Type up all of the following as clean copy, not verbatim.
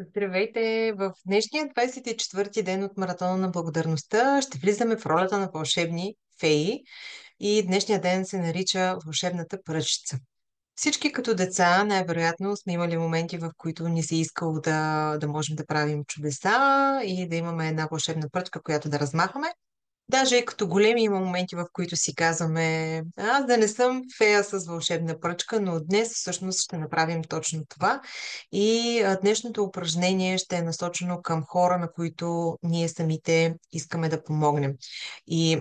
Здравейте! В днешния 24-ти ден от Маратона на благодарността ще влизаме в ролята на вълшебни феи и днешния ден се нарича Вълшебната пръчица. Всички като деца най-вероятно сме имали моменти, в които ни се искало да можем да правим чудеса и да имаме една вълшебна пръчка, която да размахаме. Даже и като големи има моменти, в които си казваме, аз да не съм фея с вълшебна пръчка, но днес всъщност ще направим точно това. И днешното упражнение ще е насочено към хора, на които ние самите искаме да помогнем. И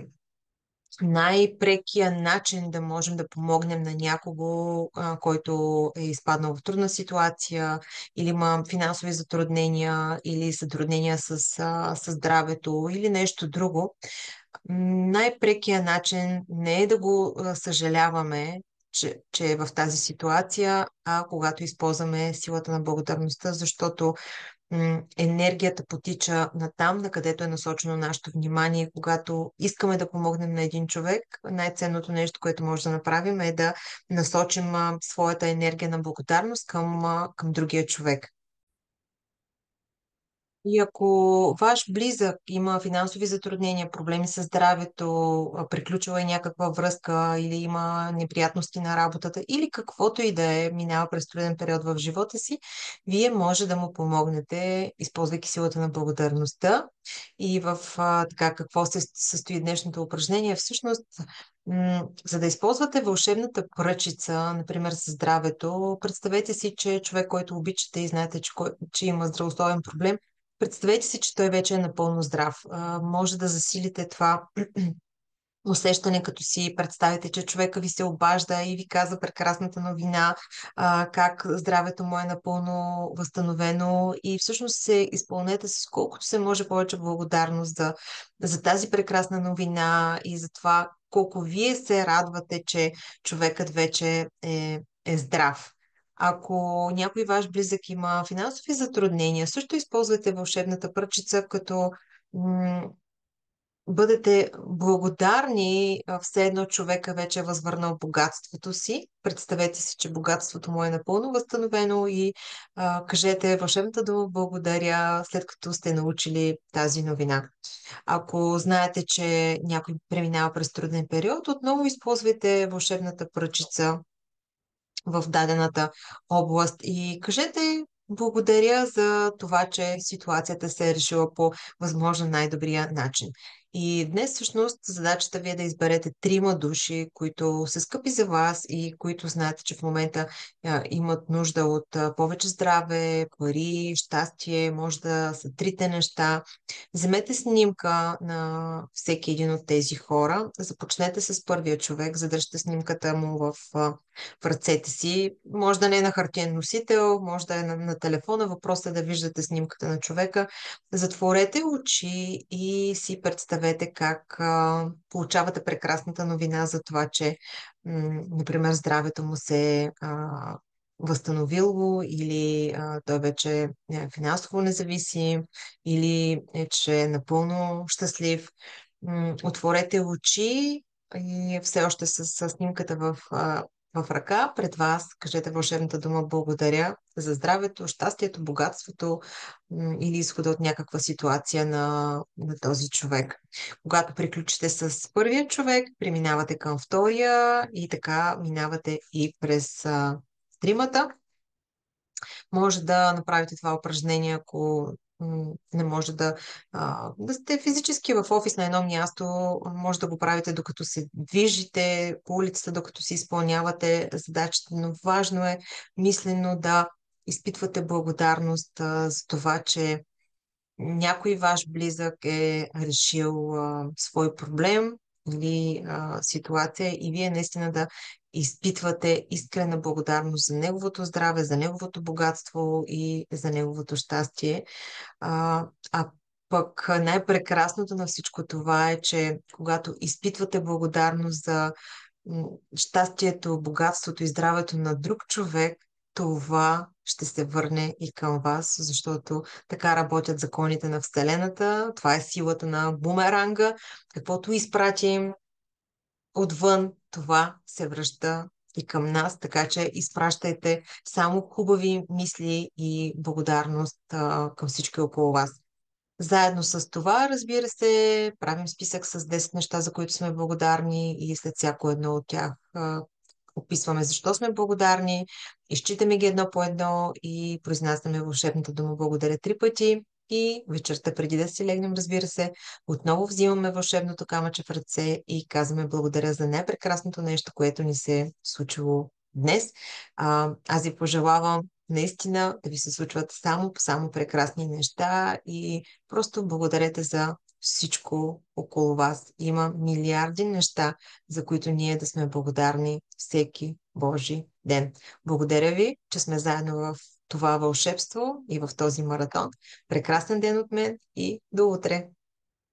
най-прекия начин да можем да помогнем на някого, който е изпаднал в трудна ситуация, или има финансови затруднения, или затруднения с здравето, или нещо друго, най-прекия начин не е да го съжаляваме, че е в тази ситуация, а когато използваме силата на благодарността, защото енергията потича на там, на където е насочено нашето внимание. Когато искаме да помогнем на един човек, най-ценното нещо, което може да направим е да насочим своята енергия на благодарност към другия човек. И ако ваш близък има финансови затруднения, проблеми с здравето, приключила е някаква връзка или има неприятности на работата или каквото и да е, минава през труден период в живота си, вие може да му помогнете, използвайки силата на благодарността. И в така какво се състои днешното упражнение, всъщност, за да използвате вълшебната пръчица, например за здравето, представете си, че човек, който обичате и знаете, че има здравословен проблем, представете си, че той вече е напълно здрав. Може да засилите това усещане, като си представите, че човека ви се обажда и ви каза прекрасната новина, как здравето му е напълно възстановено и всъщност се изпълнете с колкото се може повече благодарност за тази прекрасна новина и за това колко вие се радвате, че човекът вече е здрав. Ако някой ваш близък има финансови затруднения, също използвайте вълшебната пръчица, като бъдете благодарни, все едно човека вече е възвърнал богатството си. Представете си, че богатството му е напълно възстановено и кажете вълшебната дума благодаря, след като сте научили тази новина. Ако знаете, че някой преминава през труден период, отново използвайте вълшебната пръчица в дадената област и кажете благодаря за това, че ситуацията се е решила по възможно най-добрия начин. И днес всъщност задачата ви е да изберете трима души, които са скъпи за вас и които знаете, че в момента имат нужда от повече здраве, пари, щастие, може да са трите неща. Вземете снимка на всеки един от тези хора. Започнете с първия човек, задръжте снимката му в ръцете си. Може да не е на хартиен носител, може да е на телефона. Въпросът е да виждате снимката на човека. Затворете очи и си представете как получавате прекрасната новина за това, че, например, здравето му се възстановило или той вече е финансово независим или че е напълно щастлив. Отворете очи и все още с снимката в ръка пред вас. Кажете вълшебната дума благодаря за здравето, щастието, богатството или изхода от някаква ситуация на този човек. Когато приключите с първия човек, преминавате към втория и така минавате и през тримата. Може да направите това упражнение, ако не може да сте физически в офис на едно място, може да го правите докато се движите по улицата, докато си изпълнявате задачите, но важно е мислено да изпитвате благодарност за това, че някой ваш близък е решил свой проблем или ситуация и вие наистина да изпитвате искрена благодарност за неговото здраве, за неговото богатство и за неговото щастие. А пък най-прекрасното на всичко това е, че когато изпитвате благодарност за щастието, богатството и здравето на друг човек, това ще се върне и към вас, защото така работят законите на Вселената. Това е силата на бумеранга. Каквото изпратим отвън, това се връща и към нас, така че изпращайте само хубави мисли и благодарност към всички около вас. Заедно с това, разбира се, правим списък с 10 неща, за които сме благодарни и след всяко едно от тях описваме защо сме благодарни, изчитаме ги едно по едно и произнасяме вълшебната дума благодаря 3 пъти. И вечерта, преди да си легнем, разбира се, отново взимаме вълшебното камъче в ръце и казваме благодаря за най-прекрасното нещо, което ни се е случило днес. Аз ви пожелавам наистина да ви се случват само прекрасни неща и просто благодарете за всичко около вас. Има милиарди неща, за които ние да сме благодарни всеки Божи ден. Благодаря ви, че сме заедно в това вълшебство и в този маратон. Прекрасен ден от мен и до утре!